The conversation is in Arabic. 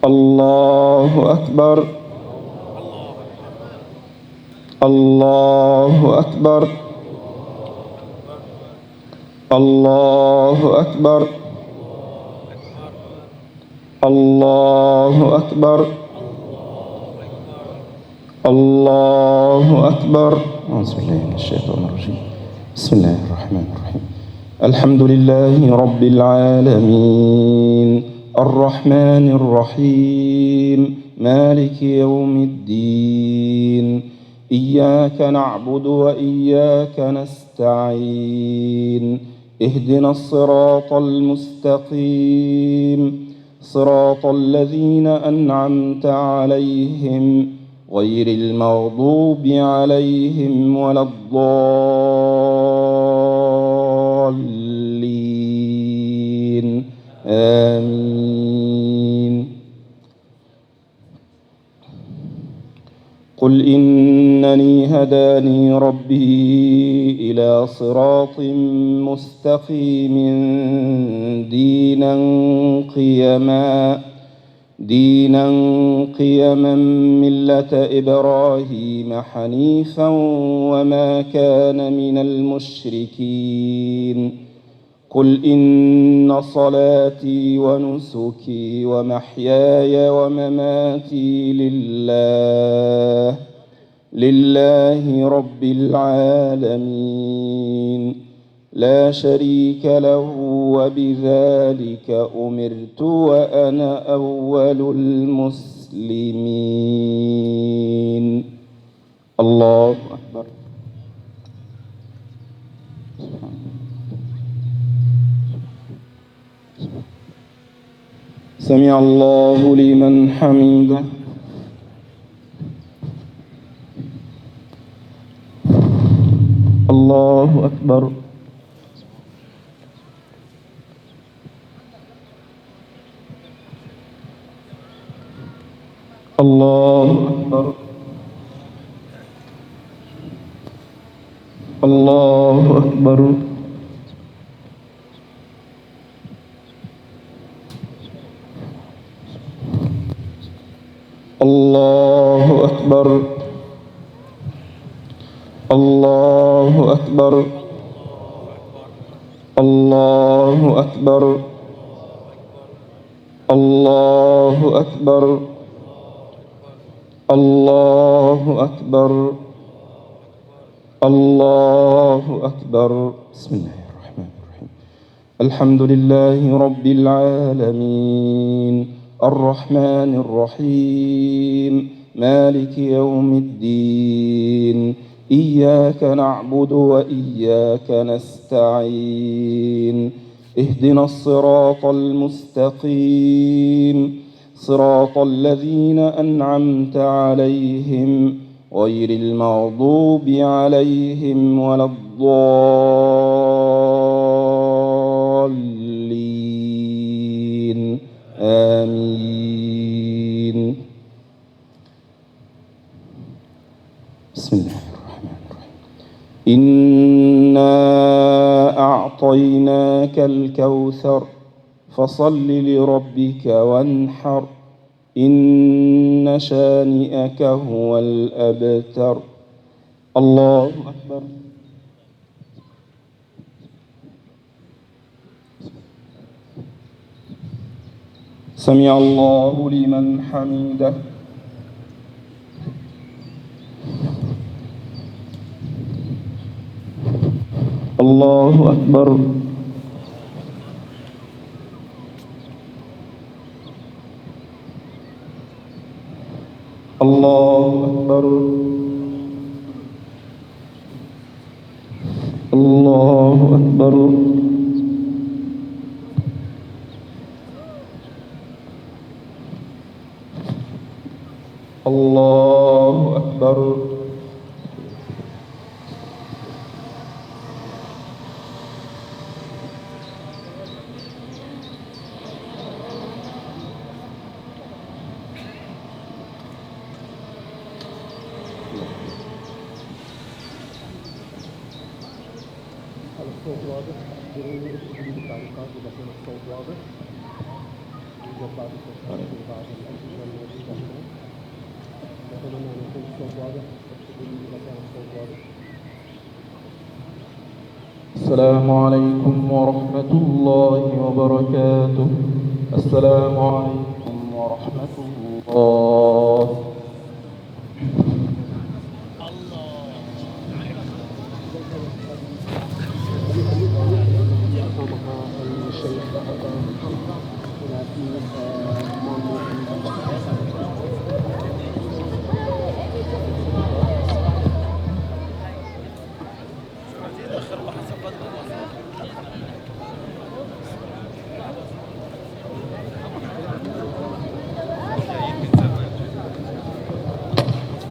الله أكبر الله أكبر الله أكبر الله أكبر الله أكبر. أعوذ بالله من الشيطان الرجيم. بسم الله الرحمن الرحيم. الحمد لله رب العالمين الرحمن الرحيم مالك يوم الدين إياك نعبد وإياك نستعين اهدنا الصراط المستقيم صراط الذين أنعمت عليهم غير المغضوب عليهم ولا الضالين آمين. قل إنني هداني ربي إلى صراط مستقيم دينا قيما ملة إبراهيم حنيفا وما كان من المشركين. قل إن صلاتي ونسكي ومحياي ومماتي لله رب العالمين لا شريك له وبذلك أمرت وأنا أول المسلمين. الله أكبر. سمع الله لمن حمده. الله أكبر. الله أكبر. الله أكبر. الله أكبر. الله أكبر. الله أكبر. الله أكبر. الله أكبر. الله أكبر. بسم الله الرحمن الرحيم. الحمد لله رب العالمين الرحمن الرحيم مالك يوم الدين إياك نعبد وإياك نستعين اهدنا الصراط المستقيم صراط الذين أنعمت عليهم غير المغضوب عليهم ولا الضالين آمين. بسم الله الرحمن الرحيم. إنا أعطيناك الكوثر فصل لربك وانحر إن شانئك هو الأبتر. الله أكبر. سمع الله لمن حمده. الله أكبر. الله أكبر. الله أكبر. الله أكبر. الصوت واضح. ضروري تكون التعليقات إذا كان الصوت واضح. يوجد بعض التشكيلات وبعض الصوت واضح؟ أبشروا إذا كان الصوت واضح. السلام عليكم ورحمة الله وبركاته. السلام عليكم ورحمة الله. الشيخ هنا في موضوع